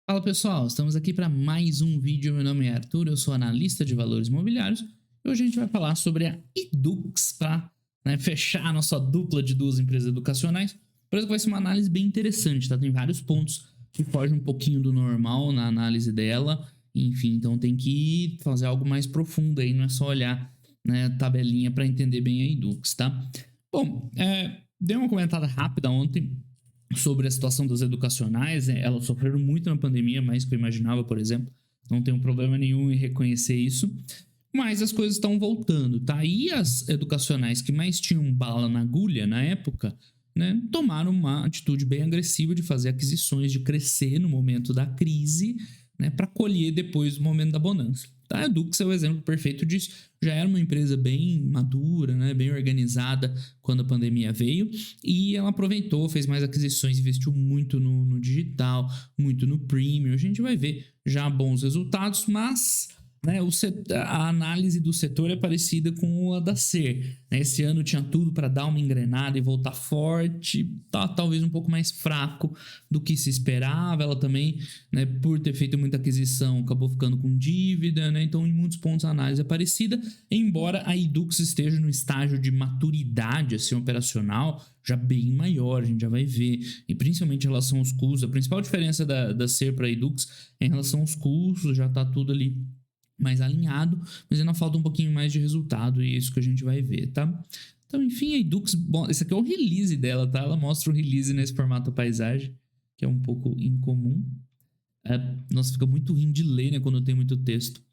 Fala pessoal, estamos aqui para mais um vídeo. Meu nome é Arthur, eu sou analista de valores imobiliários e hoje a gente vai falar sobre a Edux para fechar a nossa dupla de duas empresas educacionais. Por isso que vai ser uma análise bem interessante, tá? Tem vários pontos que fogem um pouquinho do normal na análise dela, enfim, então tem que fazer algo mais profundo aí, não é só olhar tabelinha para entender bem a Edux, tá? Bom, dei uma comentada rápida ontem sobre a situação das educacionais. Elas sofreram muito na pandemia, mais do que eu imaginava, por exemplo. Não tenho problema nenhum em reconhecer isso. Mas as coisas estão voltando, tá? E as educacionais que mais tinham bala na agulha na época, tomaram uma atitude bem agressiva de fazer aquisições, de crescer no momento da crise, para colher depois do momento da bonança. Tá? A Edux é o exemplo perfeito disso. Já era uma empresa bem madura, bem organizada quando a pandemia veio, e ela aproveitou, fez mais aquisições, investiu muito no digital, muito no premium. A gente vai ver já bons resultados, mas a análise do setor é parecida com a da Ser. Esse ano tinha tudo para dar uma engrenada e voltar forte, talvez um pouco mais fraco do que se esperava. Ela também, por ter feito muita aquisição, acabou ficando com dívida, então em muitos pontos a análise é parecida, embora a Edux esteja no estágio de maturidade assim, operacional já bem maior, a gente já vai ver, e principalmente em relação aos custos. A principal diferença da Ser para a Edux é em relação aos custos, já está tudo ali mais alinhado, mas ainda falta um pouquinho mais de resultado e é isso que a gente vai ver, tá? Então, enfim, a Edux, bom, esse aqui é o release dela, tá? Ela mostra o release nesse formato paisagem, que é um pouco incomum. Nossa, fica muito ruim de ler, quando tem muito texto.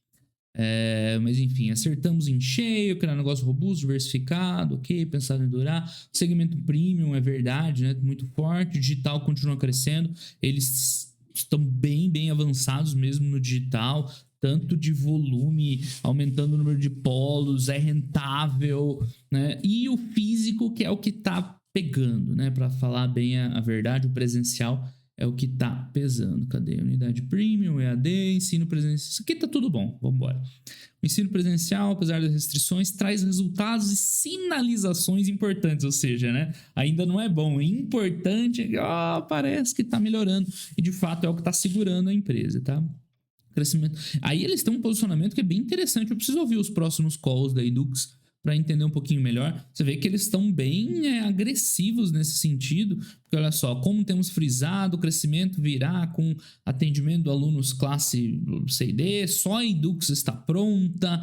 Mas enfim, acertamos em cheio, criar um negócio robusto, diversificado, ok, pensado em durar. O segmento premium é verdade, muito forte, o digital continua crescendo, eles estão bem avançados mesmo no digital, tanto de volume, aumentando o número de polos, é rentável, e o físico que é o que tá pegando, para falar bem a verdade, o presencial é o que tá pesando. Cadê? Unidade premium, EAD, ensino presencial, isso aqui tá tudo bom, vamos embora. O ensino presencial, apesar das restrições, traz resultados e sinalizações importantes, ou seja, ainda não é bom, é importante, parece que tá melhorando, e de fato é o que tá segurando a empresa, tá? Crescimento. Aí eles têm um posicionamento que é bem interessante. Eu preciso ouvir os próximos calls da Edux para entender um pouquinho melhor. Você vê que eles estão bem agressivos nesse sentido, porque olha só, como temos frisado, o crescimento virá com atendimento de alunos classe C e D, só a Edux está pronta,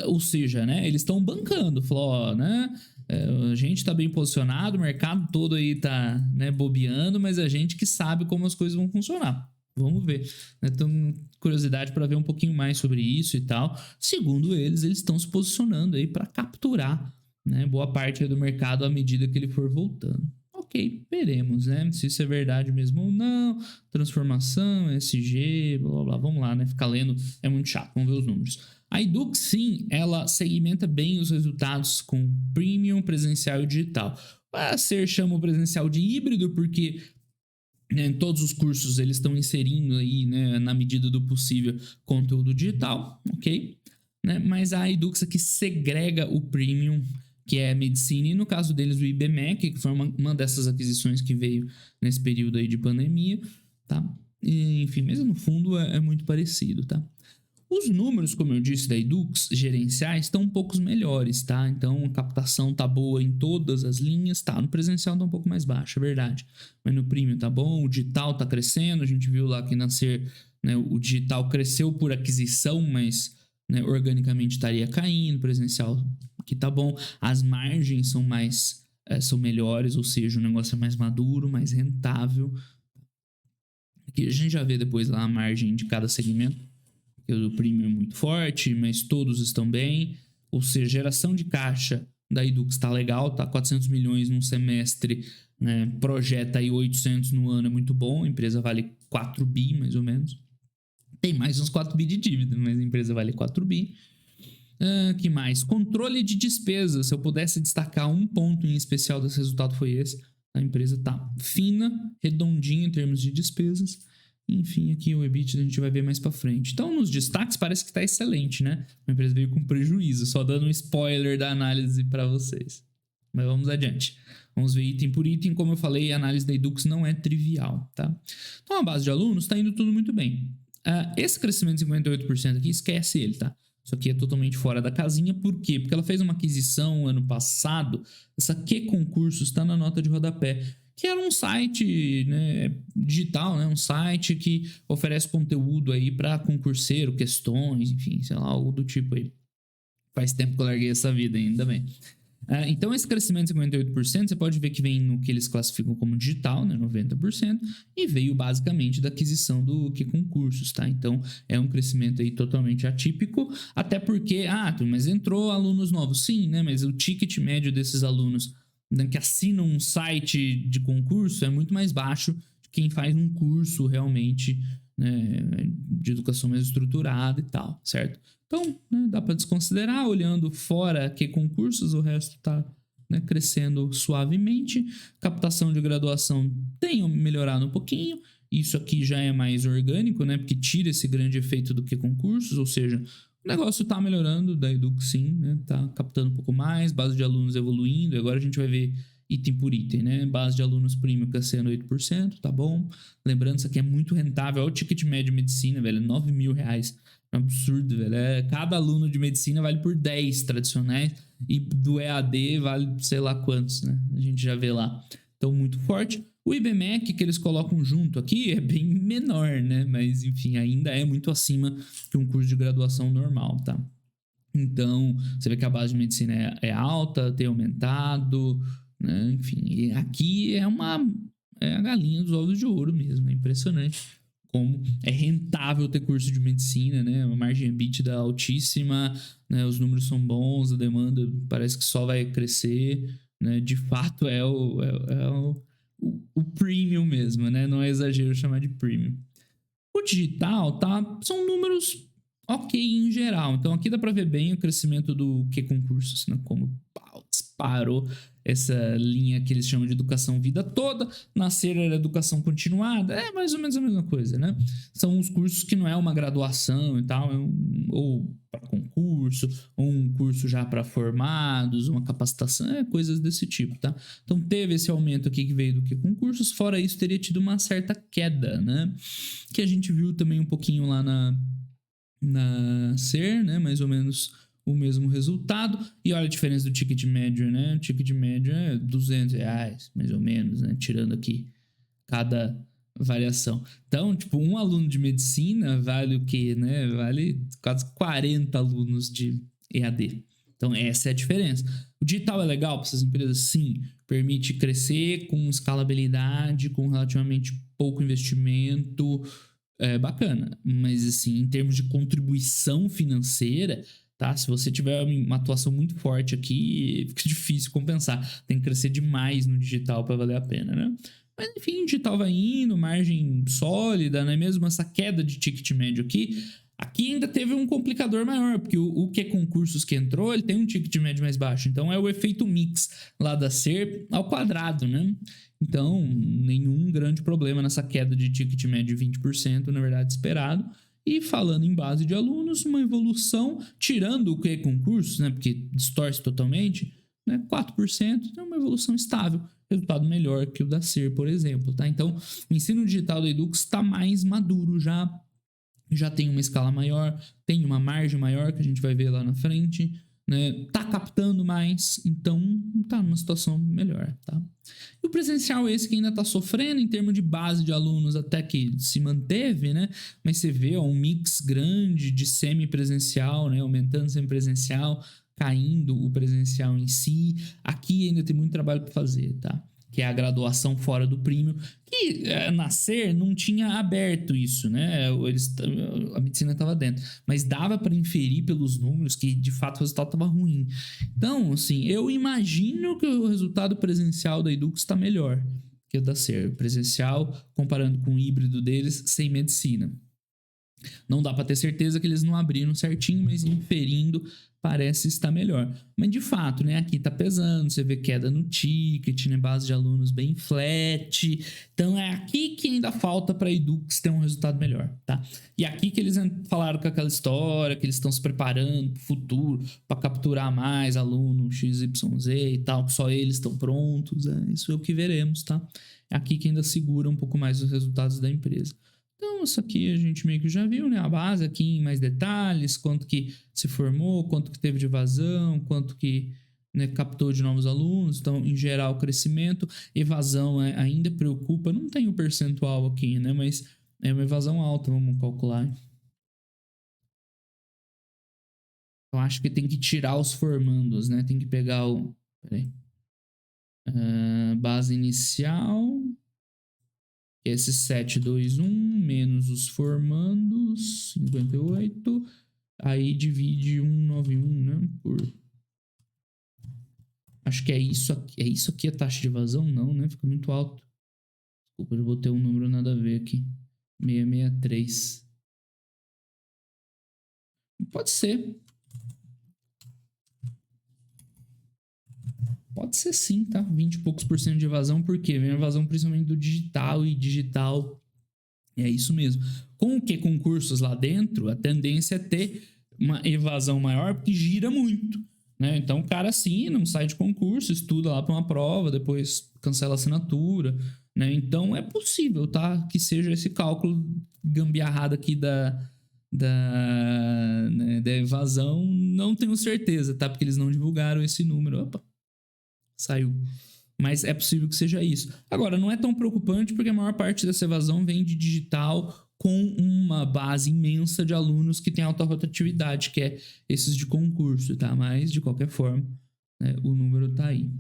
ou seja, eles estão bancando, falou, a gente está bem posicionado, o mercado todo aí está bobeando, mas a gente que sabe como as coisas vão funcionar. Vamos ver, Tenho curiosidade para ver um pouquinho mais sobre isso e tal. Segundo eles estão se posicionando aí para capturar, boa parte do mercado à medida que ele for voltando. Ok, veremos, se isso é verdade mesmo ou não. Transformação, SG, blá blá blá, vamos lá, ficar lendo é muito chato, vamos ver os números. A Edux, sim, ela segmenta bem os resultados com premium, presencial e digital. A Ser chama o presencial de híbrido porque em todos os cursos eles estão inserindo aí, na medida do possível, conteúdo digital, ok? Mas a Edux aqui segrega o premium, que é a medicina, e no caso deles o IBMEC, que foi uma dessas aquisições que veio nesse período aí de pandemia, tá? E, enfim, mas no fundo é muito parecido, tá? Os números, como eu disse, da Edux, gerenciais, estão um pouco melhores, tá? Então, a captação tá boa em todas as linhas, tá? No presencial tá um pouco mais baixo, é verdade. Mas no premium tá bom, o digital tá crescendo, a gente viu lá que nascer, o digital cresceu por aquisição, mas organicamente estaria caindo, o presencial que tá bom. As margens são melhores, ou seja, o negócio é mais maduro, mais rentável. Aqui a gente já vê depois lá a margem de cada segmento. O premium é muito forte, mas todos estão bem. Ou seja, geração de caixa da Edux está legal, tá 400 milhões num semestre, projeta aí 800 no ano, é muito bom. A empresa vale 4 bi, mais ou menos. Tem mais uns 4 bi de dívida, mas a empresa vale 4 bi. Que mais? Controle de despesas. Se eu pudesse destacar um ponto em especial desse resultado foi esse. A empresa tá fina, redondinha em termos de despesas. Enfim, aqui o EBITDA a gente vai ver mais pra frente. Então, nos destaques parece que tá excelente, A empresa veio com prejuízo, só dando um spoiler da análise para vocês. Mas vamos adiante. Vamos ver item por item. Como eu falei, a análise da Edux não é trivial, tá? Então, a base de alunos está indo tudo muito bem. Esse crescimento de 58% aqui, esquece ele, tá? Isso aqui é totalmente fora da casinha. Por quê? Porque ela fez uma aquisição ano passado. Essa Q Concursos está na nota de rodapé, que era um site, né, digital, né, um site que oferece conteúdo aí para concurseiro, questões, enfim, sei lá, algo do tipo aí. Faz tempo que eu larguei essa vida ainda bem. Então, esse crescimento de 58%, você pode ver que vem no que eles classificam como digital, né, 90%, e veio basicamente da aquisição do que concursos, tá? Então, é um crescimento aí totalmente atípico, até porque, mas entrou alunos novos, sim, né, mas o ticket médio desses alunos, né, que assinam um site de concurso é muito mais baixo de quem faz um curso realmente, né, de educação mais estruturada e tal, certo? Então, né, dá para desconsiderar, olhando fora que concursos, o resto está, né, crescendo suavemente. Captação de graduação tem melhorado um pouquinho. Isso aqui já é mais orgânico, né, porque tira esse grande efeito do que concursos, ou seja, o negócio está melhorando da Edux, sim, né, tá captando um pouco mais, base de alunos evoluindo. Agora a gente vai ver item por item, né? Base de alunos premium crescendo 8%, tá bom? Lembrando, isso aqui é muito rentável. Olha o ticket médio de medicina, velho, R$9.000. É um absurdo, velho. Cada aluno de medicina vale por 10 tradicionais e do EAD vale sei lá quantos, né? A gente já vê lá. Então, muito forte. O IBMEC que eles colocam junto aqui é bem menor, né? Mas, enfim, ainda é muito acima que um curso de graduação normal, tá? Então, você vê que a base de medicina é alta, tem aumentado, né? Enfim, e aqui é a galinha dos ovos de ouro mesmo, é impressionante como é rentável ter curso de medicina, né? Uma margem EBITDA altíssima, né? Os números são bons, a demanda parece que só vai crescer, né? De fato o premium mesmo, né? Não é exagero chamar de premium. O digital, tá? São números ok em geral. Então aqui dá para ver bem o crescimento do que concursos, né? Como disparou essa linha que eles chamam de educação vida toda. Nascer era educação continuada, é mais ou menos a mesma coisa, né? São os cursos que não é uma graduação e tal, ou para concurso, ou um curso já para formados, uma capacitação, coisas desse tipo, tá? Então teve esse aumento aqui que veio do que concursos, fora isso teria tido uma certa queda, né? Que a gente viu também um pouquinho lá na SER, né? Mais ou menos o mesmo resultado. E olha a diferença do ticket médio, né? O ticket médio é R$200, mais ou menos, né? Tirando aqui cada variação. Então, tipo, um aluno de medicina vale o quê, né? Vale quase 40 alunos de EAD. Então, essa é a diferença. O digital é legal para essas empresas? Sim. Permite crescer com escalabilidade, com relativamente pouco investimento. É bacana. Mas, assim, em termos de contribuição financeira, tá? Se você tiver uma atuação muito forte aqui, fica difícil compensar. Tem que crescer demais no digital para valer a pena, né? Mas enfim, o digital vai indo, margem sólida, né? Mesmo essa queda de ticket médio aqui ainda teve um complicador maior, porque o que é concursos que entrou, ele tem um ticket médio mais baixo. Então é o efeito mix lá da SER ao quadrado, né? Então, nenhum grande problema nessa queda de ticket médio de 20%, na verdade, esperado. E falando em base de alunos, uma evolução, tirando o que é concursos, né? Porque distorce totalmente, né? 4%, é uma evolução estável. Resultado melhor que o da SER, por exemplo, tá? Então, o ensino digital da Edux está mais maduro, já tem uma escala maior, tem uma margem maior que a gente vai ver lá na frente, né? Tá captando mais, então tá numa situação melhor, tá? E o presencial esse que ainda tá sofrendo em termos de base de alunos, até que se manteve, né? Mas você vê um mix grande de semipresencial, né? Aumentando semipresencial, caindo o presencial em si. Aqui ainda tem muito trabalho para fazer, tá? Que é a graduação fora do premium, que na SER não tinha aberto isso, né? A medicina estava dentro, mas dava para inferir pelos números que de fato o resultado estava ruim. Então, assim, eu imagino que o resultado presencial da Edux está melhor que o da SER. Presencial, comparando com o híbrido deles, sem medicina. Não dá para ter certeza que eles não abriram certinho, mas inferindo parece estar melhor. Mas de fato, né, aqui tá pesando, você vê queda no ticket, né, base de alunos bem flat. Então é aqui que ainda falta para a Edux ter um resultado melhor, tá? E aqui que eles falaram com aquela história, que eles estão se preparando para o futuro, para capturar mais aluno XYZ e tal, que só eles estão prontos, isso é o que veremos, tá? É aqui que ainda segura um pouco mais os resultados da empresa. Então, isso aqui a gente meio que já viu, né? A base aqui em mais detalhes, quanto que se formou, quanto que teve de evasão, quanto que, né, captou de novos alunos. Então, em geral, crescimento. Evasão ainda preocupa. Não tem o percentual aqui, né? Mas é uma evasão alta, vamos calcular. Eu acho que tem que tirar os formandos, né? Tem que pegar o... Peraí. Base inicial... Esse 721 menos os formandos, 58. Aí divide 191, né? Por. Acho que é isso aqui. É isso aqui a taxa de evasão? Não, né? Fica muito alto. Desculpa, eu vou ter um número nada a ver aqui. 663. Pode ser. Pode ser sim, tá? 20 e poucos por cento de evasão, por quê? Vem a evasão principalmente do digital, e digital é isso mesmo. Com o que concursos lá dentro, a tendência é ter uma evasão maior, porque gira muito, né? Então o cara assina, não sai de concurso, estuda lá para uma prova, depois cancela a assinatura, né? Então é possível, tá? Que seja esse cálculo gambiarrado aqui né, da evasão, não tenho certeza, tá? Porque eles não divulgaram esse número. Opa, saiu. Mas é possível que seja isso. Agora, não é tão preocupante porque a maior parte dessa evasão vem de digital com uma base imensa de alunos que tem alta rotatividade, que é esses de concurso, tá? Mas, de qualquer forma, né, o número tá aí.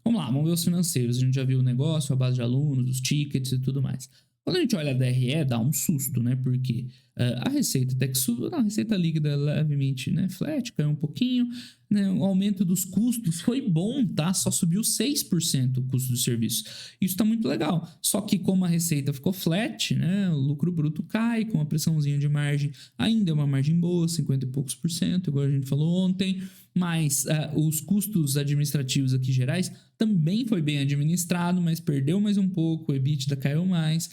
Vamos lá, vamos ver os financeiros. A gente já viu o negócio, a base de alunos, os tickets e tudo mais. Quando a gente olha a DRE, dá um susto, né? Porque a receita até que subiu, a receita líquida levemente, né, flat, caiu um pouquinho, né? O aumento dos custos foi bom, tá? Só subiu 6% o custo do serviço. Isso tá muito legal. Só que como a receita ficou flat, né, o lucro bruto cai com uma pressãozinha de margem, ainda é uma margem boa, 50 e poucos por cento, igual a gente falou ontem, mas os custos administrativos aqui gerais também foi bem administrado, mas perdeu mais um pouco, o EBITDA caiu mais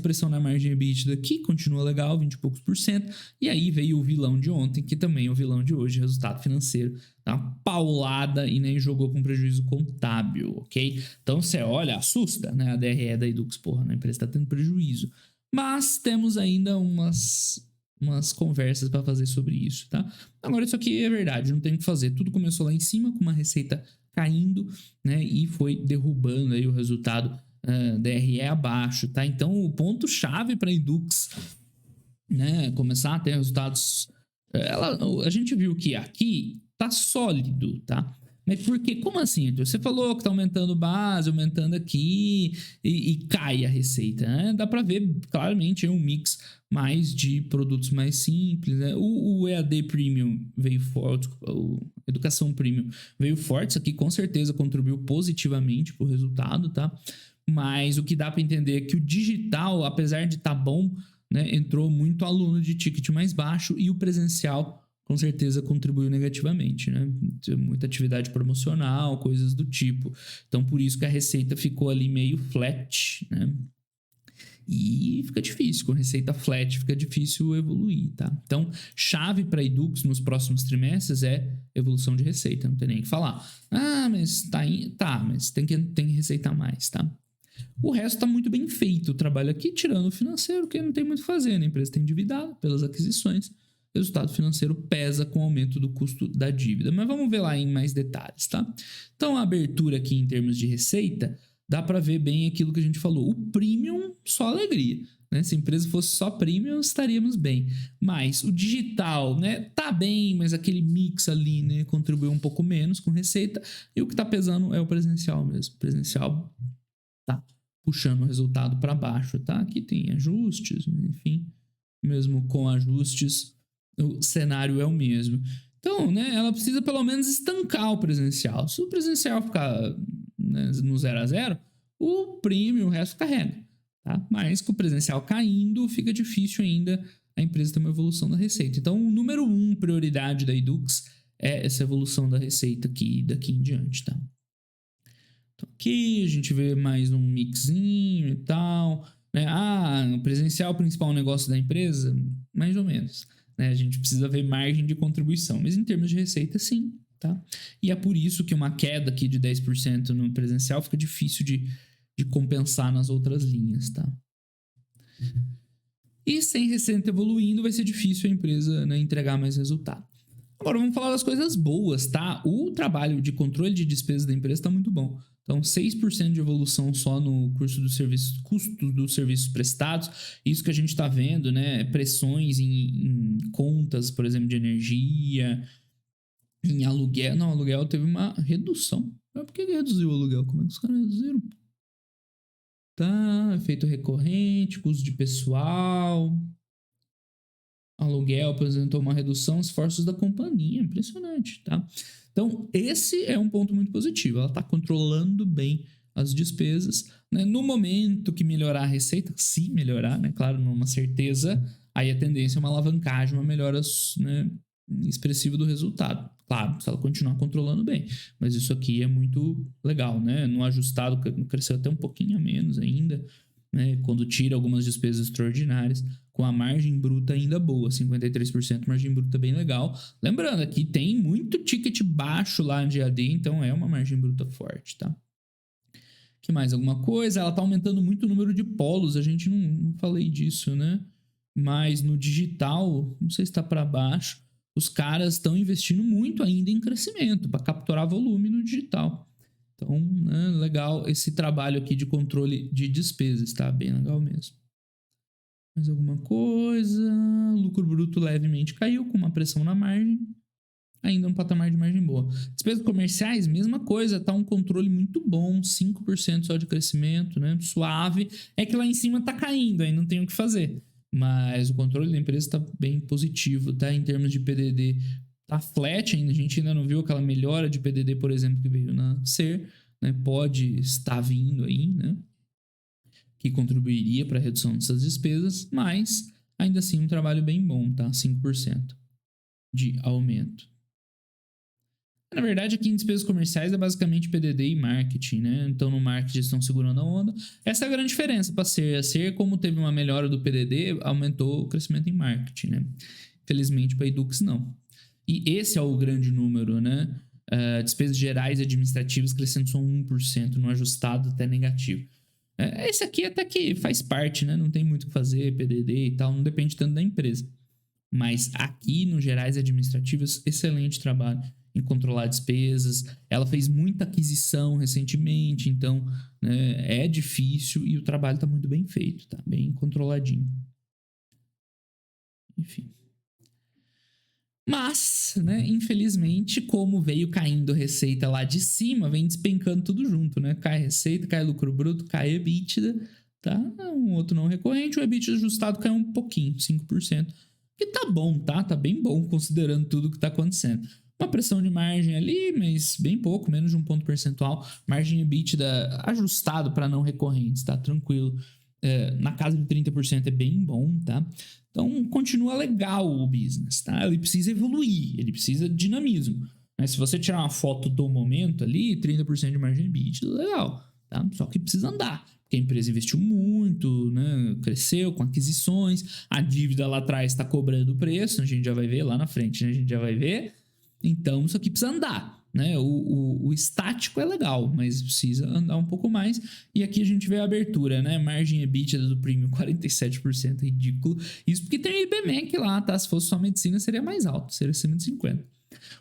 pressão na margem EBITDA que continua legal, 20 e poucos por cento, e aí veio o vilão de ontem, que também é o vilão de hoje, resultado financeiro, tá uma paulada e nem jogou com prejuízo contábil, ok? Então você olha, assusta, né? A DRE da Edux, porra, a empresa tá tendo prejuízo, mas temos ainda umas conversas para fazer sobre isso, tá? Agora, isso aqui é verdade, não tem o que fazer. Tudo começou lá em cima com uma receita caindo, né? E foi derrubando aí o resultado DRE abaixo, tá? Então, o ponto-chave para a Edux, né, começar a ter resultados... a gente viu que aqui tá sólido, tá? Mas por quê? Como assim? Você falou que tá aumentando base, aumentando aqui e cai a receita, né? Dá para ver claramente um mix mais de produtos mais simples, né? O EAD Premium veio forte, o Educação Premium veio forte, isso aqui com certeza contribuiu positivamente para o resultado, tá? Mas o que dá para entender é que o digital, apesar de estar bom, né, entrou muito aluno de ticket mais baixo e o presencial com certeza contribuiu negativamente, né? Muita atividade promocional, coisas do tipo. Então, por isso que a receita ficou ali meio flat, né? E fica difícil, com receita flat fica difícil evoluir, tá? Então, chave para Edux nos próximos trimestres é evolução de receita, não tem nem o que falar. Mas mas tem que receitar mais, tá? O resto está muito bem feito o trabalho aqui, tirando o financeiro, que não tem muito o que fazer, né? A empresa está endividada pelas aquisições, o resultado financeiro pesa com o aumento do custo da dívida. Mas vamos ver lá em mais detalhes, tá? Então, a abertura aqui em termos de receita, dá para ver bem aquilo que a gente falou. O premium, só alegria, né? Se a empresa fosse só premium, estaríamos bem. Mas o digital, né, tá bem, mas aquele mix ali, né, contribuiu um pouco menos com receita. E o que tá pesando é o presencial mesmo. O presencial tá puxando o resultado para baixo, tá? Aqui tem ajustes, enfim, mesmo com ajustes, o cenário é o mesmo. Então, né, ela precisa pelo menos estancar o presencial. Se o presencial ficar, né, no 0 a 0, o premium, o resto carrega, tá? Mas com o presencial caindo, fica difícil ainda a empresa tem uma evolução da receita. Então, o número 1 prioridade da Edux é essa evolução da receita aqui, daqui em diante, tá? Então, aqui a gente vê mais um mixinho e tal, né? O presencial principal negócio da empresa, mais ou menos, né? A gente precisa ver margem de contribuição, mas em termos de receita, sim, tá? E é por isso que uma queda aqui de 10% no presencial fica difícil de compensar nas outras linhas, tá? E sem receita evoluindo, vai ser difícil a empresa, né, entregar mais resultado. Agora vamos falar das coisas boas, tá? O trabalho de controle de despesas da empresa está muito bom. Então, 6% de evolução só no custo dos serviços prestados. Isso que a gente está vendo, né? Pressões em contas, por exemplo, de energia, em aluguel. Não, aluguel teve uma redução. Mas por que reduziu o aluguel? Como é que os caras reduziram? Tá, efeito recorrente, custo de pessoal. Aluguel apresentou uma redução, esforços da companhia, impressionante, tá? Então, esse é um ponto muito positivo, ela está controlando bem as despesas, né? No momento que melhorar a receita, se melhorar, né? Claro, não é uma certeza, aí a tendência é uma alavancagem, uma melhora, né, expressiva do resultado. Claro, se ela continuar controlando bem, mas isso aqui é muito legal, né? No ajustado cresceu até um pouquinho a menos ainda, né? Quando tira algumas despesas extraordinárias, com a margem bruta ainda boa, 53%, margem bruta bem legal. Lembrando, aqui tem muito ticket baixo lá de AD, então é uma margem bruta forte, tá? Que mais? Alguma coisa? Ela tá aumentando muito o número de polos, a gente não falei disso, né? Mas no digital, não sei se está para baixo, os caras estão investindo muito ainda em crescimento para capturar volume no digital. Então, né, legal esse trabalho aqui de controle de despesas, tá? Bem legal mesmo. Mais alguma coisa? Lucro bruto levemente caiu, com uma pressão na margem. Ainda um patamar de margem boa. Despesas comerciais, mesma coisa, tá um controle muito bom, 5% só de crescimento, né? Suave. É que lá em cima tá caindo, aí não tem o que fazer. Mas o controle da empresa tá bem positivo, tá? Em termos de PDD, tá flat ainda. A gente ainda não viu aquela melhora de PDD, por exemplo, que veio na SER, né? Pode estar vindo aí, né? Que contribuiria para a redução dessas despesas, mas ainda assim um trabalho bem bom, tá? 5% de aumento. Na verdade, aqui em despesas comerciais é basicamente PDD e marketing, né? Então, no marketing estão segurando a onda. Essa é a grande diferença para ser. A ser, como teve uma melhora do PDD, aumentou o crescimento em marketing, né? Infelizmente, para a Edux, não. E esse é o grande número, né? Despesas gerais e administrativas crescendo só 1%, no ajustado até negativo. Esse aqui até que faz parte, né? Não tem muito o que fazer, PDD e tal, não depende tanto da empresa. Mas aqui, no gerais administrativas, excelente trabalho em controlar despesas. Ela fez muita aquisição recentemente, então, né, é difícil e o trabalho está muito bem feito, tá bem controladinho. Enfim. Mas, né, infelizmente, como veio caindo receita lá de cima, vem despencando tudo junto, né? Cai receita, cai lucro bruto, cai EBITDA, tá? Um outro não recorrente, o EBITDA ajustado caiu um pouquinho, 5%. Que tá bom, tá? Tá bem bom, considerando tudo que tá acontecendo. Uma pressão de margem ali, mas bem pouco, menos de um ponto percentual. Margem EBITDA ajustado para não recorrentes, tá? Tranquilo. Na casa de 30% é bem bom, tá? Então, continua legal o business, tá? Ele precisa evoluir, ele precisa de dinamismo. Mas se você tirar uma foto do momento ali, 30% de margem EBITDA, legal, tá? Só que precisa andar, porque a empresa investiu muito, né? Cresceu com aquisições, a dívida lá atrás está cobrando o preço, a gente já vai ver lá na frente, né? A gente já vai ver. Então, isso aqui precisa andar, né? O estático é legal, mas precisa andar um pouco mais. E aqui a gente vê a abertura, né? Margem EBITDA do Premium 47%, ridículo. Isso porque tem o IBMEC lá, tá? Se fosse só medicina, seria mais alto, seria acima de 50%.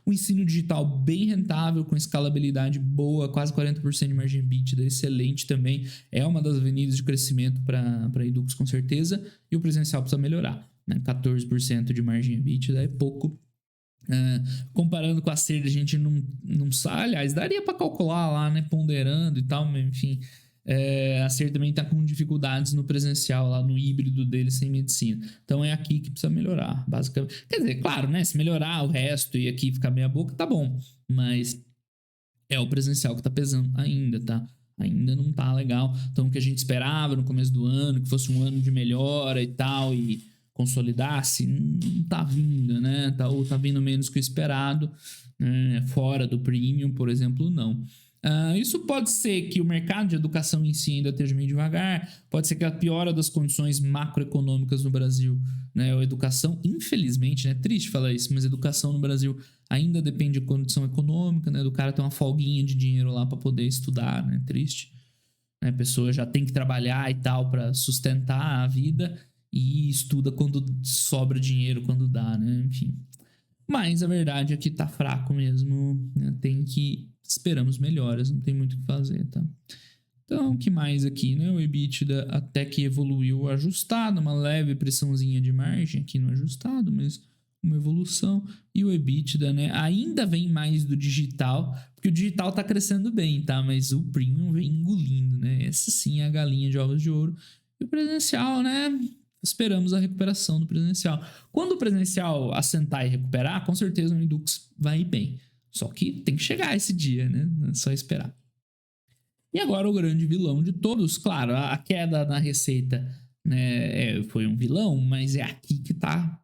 O ensino digital bem rentável, com escalabilidade boa, quase 40% de margem EBITDA, excelente também. É uma das avenidas de crescimento para a Edux, com certeza. E o presencial precisa melhorar, né? 14% de margem EBITDA é pouco. Comparando com a SER, a gente não sabe. Aliás, daria para calcular lá, né? Ponderando e tal, mas enfim. A SER também está com dificuldades no presencial, lá no híbrido dele sem medicina. Então é aqui que precisa melhorar, basicamente. Quer dizer, claro, né? Se melhorar o resto e aqui ficar meia boca, tá bom. Mas é o presencial que tá pesando ainda, tá? Ainda não tá legal. Então o que a gente esperava no começo do ano, que fosse um ano de melhora e tal, e consolidasse, não tá vindo, né? Ou tá vindo menos que o esperado, fora do premium, por exemplo, não. Isso pode ser que o mercado de educação em si ainda esteja meio devagar, pode ser que a piora das condições macroeconômicas no Brasil, né? A educação, infelizmente, né? Triste falar isso, mas a educação no Brasil ainda depende de condição econômica, né? Do cara ter uma folguinha de dinheiro lá para poder estudar, né? Triste. A pessoa já tem que trabalhar e tal para sustentar a vida e estuda quando sobra dinheiro, quando dá, né? Enfim. Mas a verdade é que tá fraco mesmo, né? Esperamos melhoras, não tem muito o que fazer, tá? Então, o que mais aqui, né? O EBITDA até que evoluiu ajustado, uma leve pressãozinha de margem aqui no ajustado, mas uma evolução. E o EBITDA, né? Ainda vem mais do digital, porque o digital tá crescendo bem, tá? Mas o premium vem engolindo, né? Essa sim é a galinha de ovos de ouro. E o presencial, né? Esperamos a recuperação do presencial. Quando o presencial assentar e recuperar, com certeza o Edux vai ir bem. Só que tem que chegar esse dia, né? Não é só esperar. E agora o grande vilão de todos, claro, a queda na receita, né, foi um vilão, mas é aqui que tá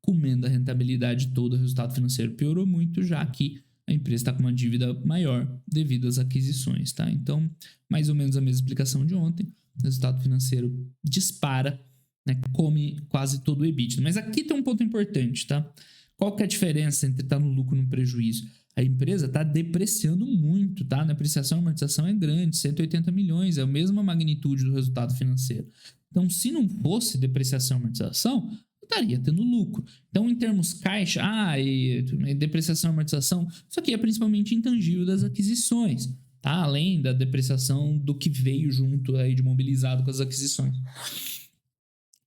comendo a rentabilidade toda, o resultado financeiro piorou muito, já que a empresa está com uma dívida maior devido às aquisições, tá? Então, mais ou menos a mesma explicação de ontem, o resultado financeiro dispara, né, come quase todo o EBITDA. Mas aqui tem um ponto importante, tá? Qual que é a diferença entre estar no lucro e no prejuízo? A empresa está depreciando muito, tá? A depreciação e amortização é grande, 180 milhões, é a mesma magnitude do resultado financeiro. Então, se não fosse depreciação e amortização, estaria tendo lucro. Então, em termos caixa, e depreciação e amortização, isso aqui é principalmente intangível das aquisições, tá? Além da depreciação do que veio junto aí de mobilizado com as aquisições.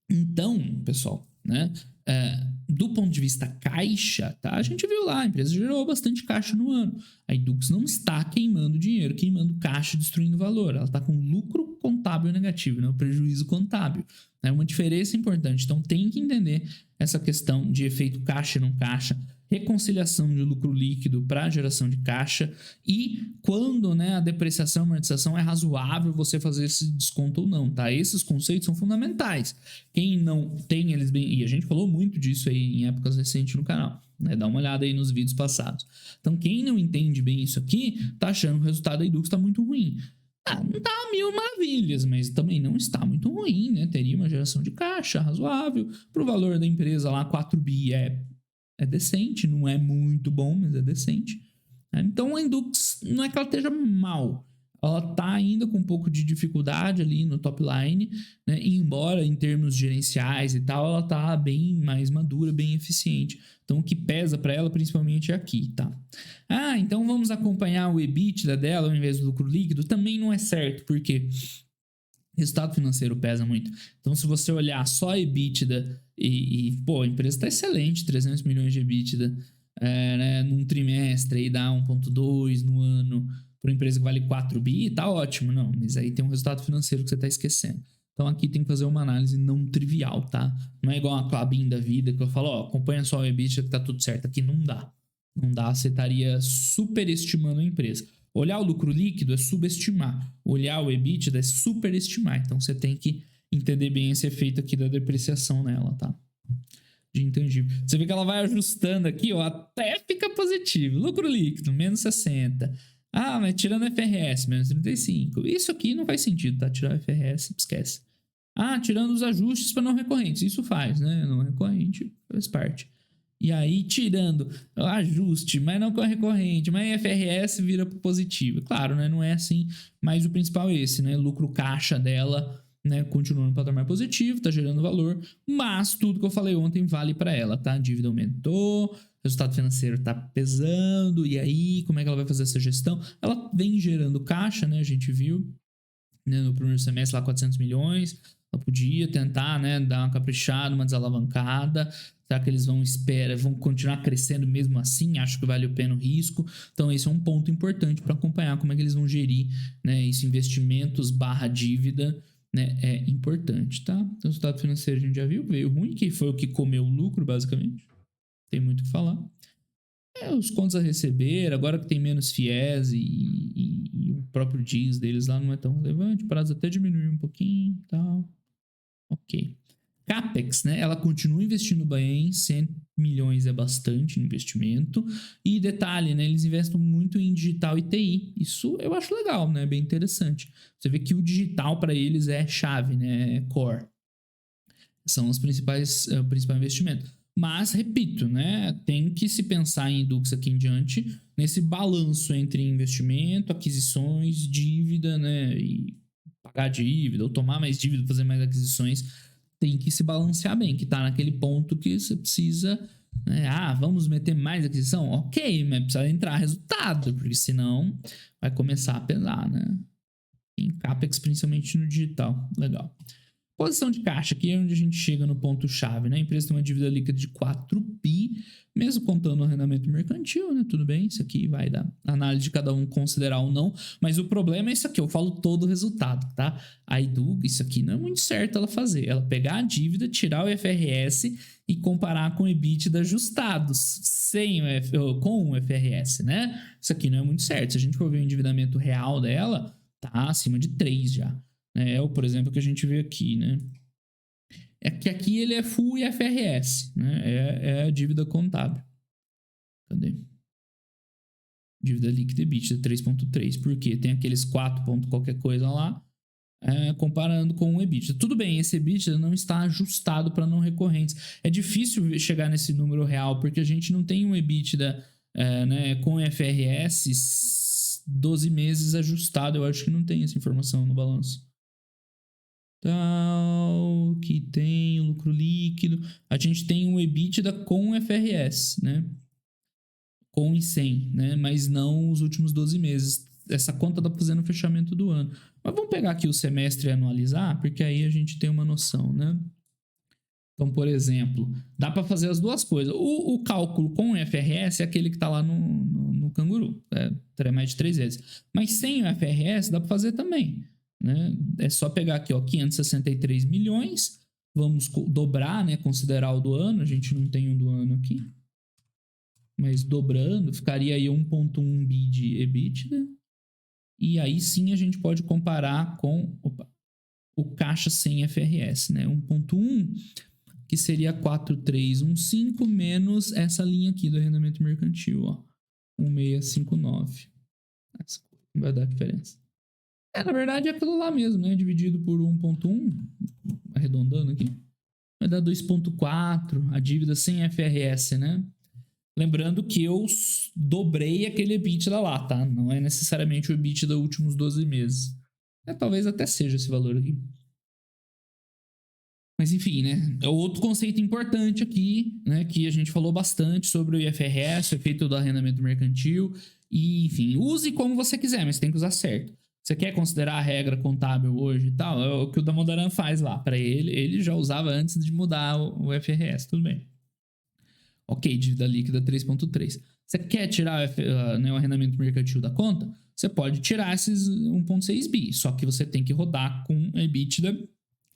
Então, pessoal, né? Do ponto de vista caixa, tá? A gente viu lá, a empresa gerou bastante caixa no ano. A Edux não está queimando dinheiro, queimando caixa, destruindo valor. Ela está com lucro contábil negativo, né? O prejuízo contábil. É uma diferença importante. Então tem que entender essa questão de efeito caixa e não caixa, reconciliação de lucro líquido para geração de caixa e quando, né, a depreciação e amortização é razoável você fazer esse desconto ou não, tá? Esses conceitos são fundamentais. Quem não tem eles bem... E a gente falou muito disso aí em épocas recentes no canal, né? Dá uma olhada aí nos vídeos passados. Então quem não entende bem isso aqui, tá achando que o resultado da Edux tá muito ruim. Não tá mil maravilhas, mas também não está muito ruim, né? Teria uma geração de caixa razoável. Pro valor da empresa lá, 4 bi é decente, não é muito bom, mas é decente. Então a Edux não é que ela esteja mal, ela está ainda com um pouco de dificuldade ali no top line, né? Embora em termos gerenciais e tal, ela está bem mais madura, bem eficiente. Então o que pesa para ela principalmente é aqui, tá? Então vamos acompanhar o EBITDA dela ao invés do lucro líquido? Também não é certo, porque resultado financeiro pesa muito. Então, se você olhar só EBITDA pô, a empresa está excelente, 300 milhões de EBITDA né, num trimestre, aí dá 1,2 no ano, para uma empresa que vale 4 bi, tá ótimo, não, mas aí tem um resultado financeiro que você está esquecendo. Então, aqui tem que fazer uma análise não trivial, tá? Não é igual uma Klabin da vida, que eu falo, acompanha só o EBITDA que tá tudo certo. Aqui não dá. Não dá, você estaria superestimando a empresa. Olhar o lucro líquido é subestimar. Olhar o EBITDA é superestimar. Então você tem que entender bem esse efeito aqui da depreciação nela, tá? De intangível. Você vê que ela vai ajustando aqui, ó, até fica positivo. Lucro líquido, menos 60. Mas tirando FRS, menos 35. Isso aqui não faz sentido, tá? Tirar FRS, esquece. Tirando os ajustes para não recorrentes. Isso faz, né? Não recorrente faz parte. E aí, tirando o ajuste, mas não com a recorrente, mas FRS vira positivo. Claro, né? Não é assim, mas o principal é esse, né? Lucro caixa dela, né? Continua no patamar positivo, tá gerando valor, mas tudo que eu falei ontem vale para ela, tá? A dívida aumentou, resultado financeiro tá pesando, e aí, como é que ela vai fazer essa gestão? Ela vem gerando caixa, né? A gente viu, né? No primeiro semestre lá 400 milhões, ela podia tentar, né, dar uma caprichada, uma desalavancada. Será que eles vão continuar crescendo mesmo assim? Acho que vale a pena o risco. Então esse é um ponto importante para acompanhar como é que eles vão gerir, né, esses investimentos / dívida, né, é importante, tá? Então o resultado financeiro a gente já viu, veio ruim, que foi o que comeu o lucro, basicamente. Tem muito o que falar. Os contos a receber, agora que tem menos FIES e o próprio DIS deles lá não é tão relevante, o prazo até diminuiu um pouquinho e tal. Ok. CapEx, né? Ela continua investindo bem, 100 milhões é bastante investimento. E detalhe, né? Eles investem muito em digital e TI. Isso eu acho legal, né? Bem interessante. Você vê que o digital para eles é chave, né? É core. São os principais, o principal investimento. Mas, repito, né? Tem que se pensar em Edux aqui em diante nesse balanço entre investimento, aquisições, dívida, né? E pagar dívida, ou tomar mais dívida, fazer mais aquisições, tem que se balancear bem, que tá naquele ponto que você precisa, né? Vamos meter mais aquisição? Ok, mas precisa entrar resultado, porque senão vai começar a pesar, né? Em CapEx, principalmente no digital. Legal. Posição de caixa, aqui é onde a gente chega no ponto-chave, né? A empresa tem uma dívida líquida de 4 bi, mesmo contando o arrendamento mercantil, né? Tudo bem, isso aqui vai dar análise de cada um considerar ou não, mas o problema é isso aqui, eu falo todo o resultado, tá? A Edu, isso aqui não é muito certo ela fazer, ela pegar a dívida, tirar o IFRS e comparar com o EBITDA ajustados, com o IFRS, né? Isso aqui não é muito certo, se a gente for ver o endividamento real dela, tá acima de 3 já. É o, por exemplo, que a gente vê aqui, né? É que aqui ele é full IFRS, né? É a dívida contábil. Cadê? Dívida líquida EBITDA 3.3. Por quê? Tem aqueles 4 pontos qualquer coisa lá, comparando com o EBITDA. Tudo bem, esse EBITDA não está ajustado para não recorrentes. É difícil chegar nesse número real, porque a gente não tem um EBITDA né, com IFRS 12 meses ajustado. Eu acho que não tem essa informação no balanço. Tal, que tem o lucro líquido. A gente tem um EBITDA com FRS, né? Com em 100, né? Mas não os últimos 12 meses. Essa conta tá fazendo o fechamento do ano. Mas vamos pegar aqui o semestre e anualizar, porque aí a gente tem uma noção, né? Então, por exemplo, dá para fazer as duas coisas. O cálculo com o FRS é aquele que está lá no Canguru, mais de 3 vezes. Mas sem o FRS dá para fazer também. Né? É só pegar aqui, ó, 563 milhões, vamos dobrar, né, considerar o do ano, a gente não tem o do ano aqui, mas dobrando, ficaria aí 1.1 bi de EBITDA, e aí sim a gente pode comparar com o caixa sem FRS, né, 1.1, que seria 4.315 menos essa linha aqui do arrendamento mercantil, ó, 1.659. Essa vai dar diferença. Na verdade é aquilo lá mesmo, né? Dividido por 1.1, arredondando aqui, vai dar 2.4, a dívida sem FRS, né? Lembrando que eu dobrei aquele EBITDA lá, tá? Não é necessariamente o EBITDA dos últimos 12 meses. Talvez até seja esse valor aqui. Mas enfim, né? É outro conceito importante aqui, né? Que a gente falou bastante sobre o IFRS, o efeito do arrendamento mercantil. E, enfim, use como você quiser, mas tem que usar certo. Você quer considerar a regra contábil hoje e tal? É o que o Damodaran faz lá. Para ele já usava antes de mudar o IFRS, tudo bem. Ok, dívida líquida 3.3. Você quer tirar né, o arrendamento mercantil da conta? Você pode tirar esses 1.6 bi, só que você tem que rodar com EBITDA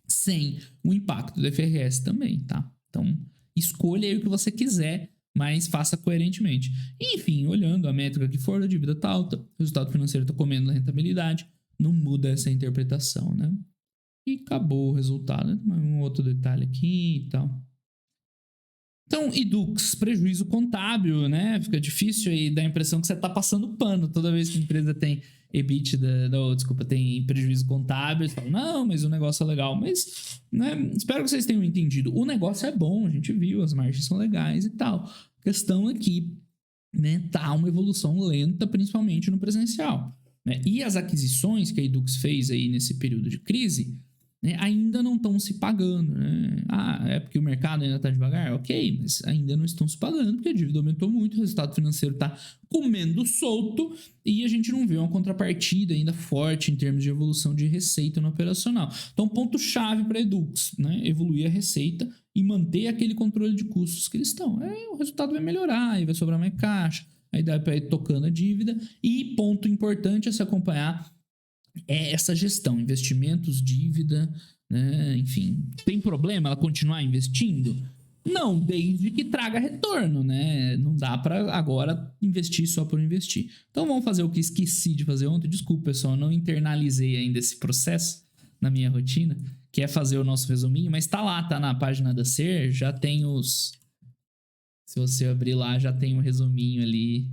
sem o impacto do IFRS também, tá? Então, escolha aí o que você quiser, mas faça coerentemente. Enfim, olhando a métrica que for, a dívida tá alta, o resultado financeiro tá comendo na rentabilidade, não muda essa interpretação, né? E acabou o resultado. Um outro detalhe aqui e tal. Então, Edux, prejuízo contábil, né? Fica difícil aí, dá a impressão que você tá passando pano toda vez que a empresa tem EBITDA, tem prejuízo contábil, você fala, não, mas o negócio é legal. Mas, né, espero que vocês tenham entendido. O negócio é bom, a gente viu, as margens são legais e tal. A questão é que, né, tá uma evolução lenta, principalmente no presencial. Né? E as aquisições que a Edux fez aí nesse período de crise, né, ainda não estão se pagando. Né? É porque o mercado ainda está devagar? Ok, mas ainda não estão se pagando, porque a dívida aumentou muito, o resultado financeiro está comendo solto e a gente não vê uma contrapartida ainda forte em termos de evolução de receita no operacional. Então, ponto-chave para a Edux, né? Evoluir a receita e manter aquele controle de custos que eles estão. O resultado vai melhorar, aí vai sobrar mais caixa, aí dá para ir tocando a dívida. E ponto importante a se acompanhar é essa gestão, investimentos, dívida, né? Enfim, tem problema ela continuar investindo? Não, desde que traga retorno, né? Não dá para agora investir só por investir. Então vamos fazer o que esqueci de fazer ontem. Desculpa, pessoal, não internalizei ainda esse processo na minha rotina, quer fazer o nosso resuminho, mas tá lá, tá na página da SER, já tem os... Se você abrir lá, já tem um resuminho ali.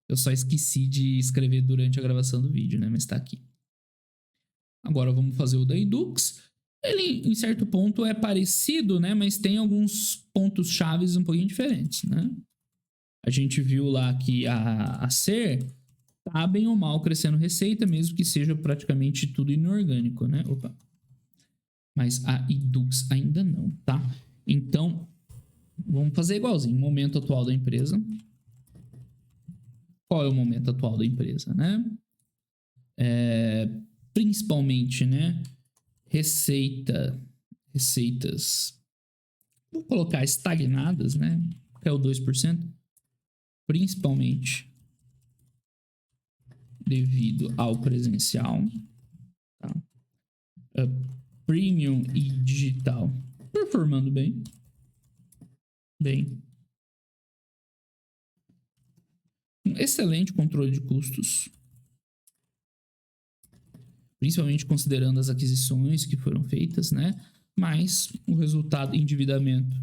Eu só esqueci de escrever durante a gravação do vídeo, né? Mas tá aqui. Agora vamos fazer o da Edux. Ele, em certo ponto, é parecido, né? Mas tem alguns pontos chaves um pouquinho diferentes, né? A gente viu lá que a SER tá bem ou mal crescendo receita, mesmo que seja praticamente tudo inorgânico, né? Opa. Mas a Edux ainda não, tá? Então, vamos fazer igualzinho. Momento atual da empresa. Qual é o momento atual da empresa, né? Principalmente, né? Receitas. Vou colocar estagnadas, né? Que é o 2%. Principalmente devido ao presencial. Tá? Premium e digital performando bem. Um excelente controle de custos. Principalmente considerando as aquisições que foram feitas, né? Mas o resultado, endividamento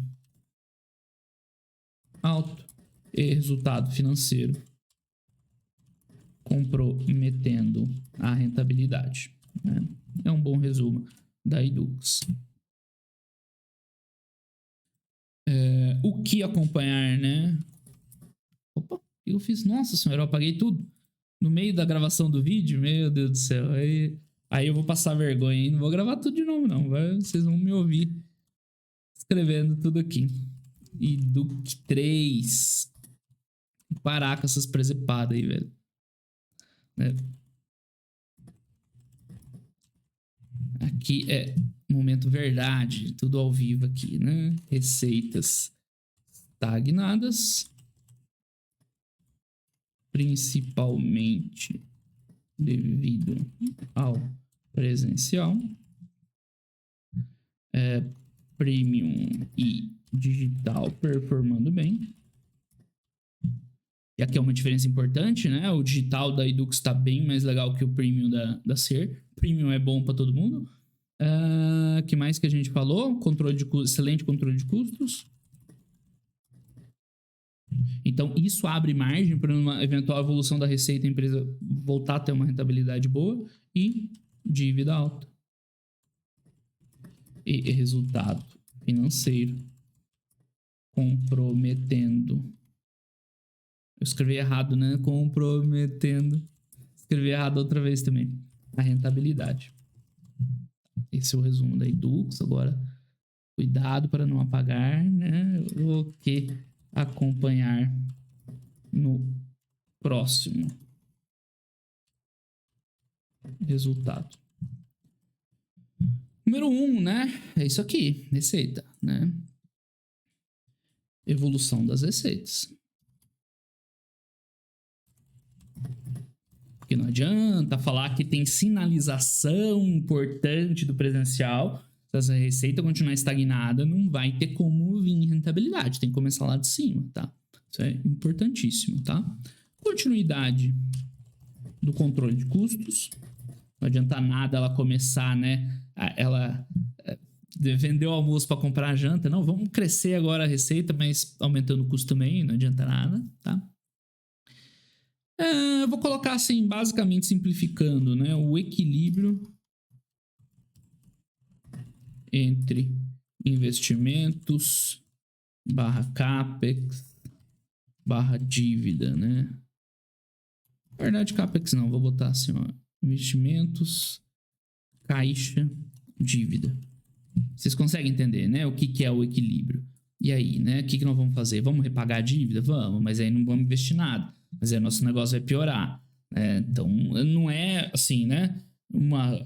alto e resultado financeiro comprometendo a rentabilidade, né? É um bom resumo da Edux. O que acompanhar, né? Opa, o que eu fiz? Nossa senhora, eu apaguei tudo. No meio da gravação do vídeo, meu Deus do céu. Aí eu vou passar vergonha, hein? Não vou gravar tudo de novo, não. Vocês vão me ouvir escrevendo tudo aqui. Edux 3. Parar com essas presepadas aí, velho. Aqui é momento verdade. Tudo ao vivo aqui, né? Receitas estagnadas. Principalmente devido ao presencial. Premium e digital performando bem. E aqui é uma diferença importante, né? O digital da Edux está bem mais legal que o premium da SER. Premium é bom para todo mundo. Que mais que a gente falou? Excelente controle de custos. Então, isso abre margem para uma eventual evolução da receita, a empresa voltar a ter uma rentabilidade boa e dívida alta. E resultado financeiro comprometendo. Eu escrevi errado, né? Comprometendo. Escrevi errado outra vez também. A rentabilidade. Esse é o resumo da Edux. Agora, cuidado para não apagar, né? O que acompanhar no próximo resultado. Número 1, né? É isso aqui, receita, né? Evolução das receitas. Porque não adianta falar que tem sinalização importante do presencial. Se essa receita continuar estagnada, não vai ter como vir rentabilidade. Tem que começar lá de cima, tá? Isso é importantíssimo, tá? Continuidade do controle de custos. Não adianta nada ela começar, né? Ela vendeu o almoço para comprar a janta. Não, vamos crescer agora a receita, mas aumentando o custo também, não adianta nada, tá? Eu vou colocar assim, basicamente simplificando, né? O equilíbrio entre investimentos / capex / dívida, né? Na verdade, capex não, vou botar assim, ó. Investimentos, caixa, dívida. Vocês conseguem entender, né? O que é o equilíbrio? E aí, né? O que nós vamos fazer? Vamos repagar a dívida? Vamos, mas aí não vamos investir nada. Mas aí nosso negócio vai piorar. Então, não é assim, né?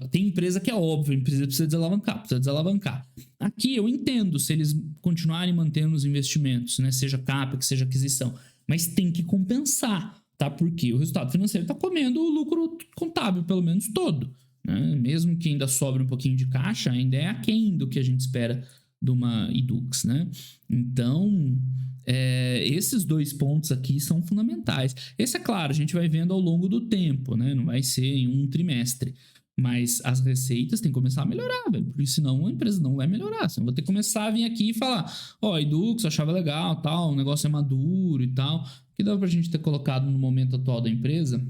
Tem empresa que é óbvio, a empresa precisa desalavancar. Aqui eu entendo se eles continuarem mantendo os investimentos, né? Seja CAPEX, seja aquisição. Mas tem que compensar, tá? Porque o resultado financeiro está comendo o lucro contábil, pelo menos todo. Né? Mesmo que ainda sobre um pouquinho de caixa, ainda é aquém do que a gente espera de uma Edux, né? Então, esses dois pontos aqui são fundamentais. Esse, é claro, a gente vai vendo ao longo do tempo, né? Não vai ser em um trimestre. Mas as receitas têm que começar a melhorar, velho. Porque senão a empresa não vai melhorar. Senão eu vou ter que começar a vir aqui e falar: ó, Edux, eu achava legal, tal, o negócio é maduro e tal. O que dá pra gente ter colocado no momento atual da empresa?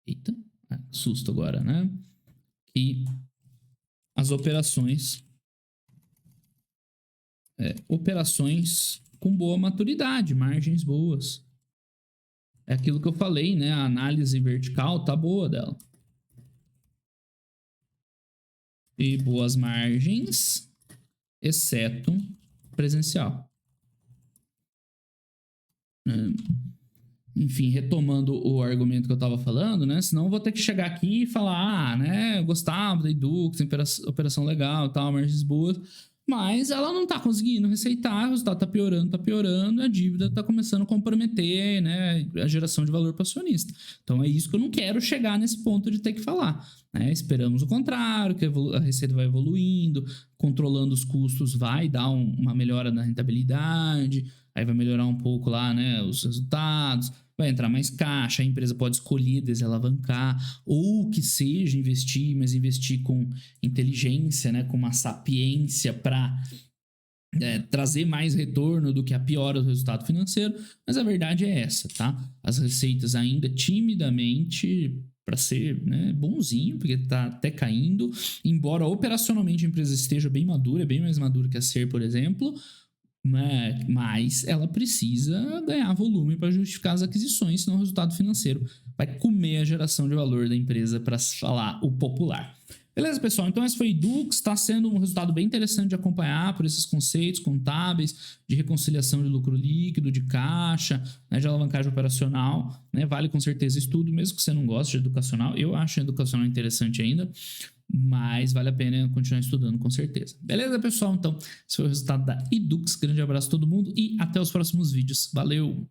Eita, susto agora, né? E as operações. Operações com boa maturidade, margens boas. É aquilo que eu falei, né? A análise vertical tá boa dela. E boas margens, exceto presencial. Enfim, retomando o argumento que eu estava falando, né? Senão eu vou ter que chegar aqui e falar, né? Eu gostava da Edux, operação legal, tal, margens boas. Mas ela não tá conseguindo receitar, o resultado tá piorando, a dívida tá começando a comprometer, né, a geração de valor para o acionista. Então é isso que eu não quero chegar nesse ponto de ter que falar. Né? Esperamos o contrário, que a receita vai evoluindo, controlando os custos vai dar uma melhora na rentabilidade, aí vai melhorar um pouco lá, né, os resultados, vai entrar mais caixa, a empresa pode escolher desalavancar, ou que seja investir, mas investir com inteligência, né, com uma sapiência para trazer mais retorno do que a piora do resultado financeiro, mas a verdade é essa, tá? As receitas ainda timidamente, para ser, né, bonzinho, porque tá até caindo, embora operacionalmente a empresa esteja bem madura, bem mais madura que a Ser, por exemplo, mas ela precisa ganhar volume para justificar as aquisições, senão o resultado financeiro vai comer a geração de valor da empresa, para falar o popular. Beleza, pessoal? Então esse foi Edux, está sendo um resultado bem interessante de acompanhar por esses conceitos contábeis, de reconciliação de lucro líquido, de caixa, né, de alavancagem operacional, né? Vale com certeza estudo, mesmo que você não goste de educacional. Eu acho educacional interessante ainda, mas vale a pena continuar estudando com certeza. Beleza, pessoal? Então, esse foi o resultado da Edux. Grande abraço a todo mundo e até os próximos vídeos. Valeu!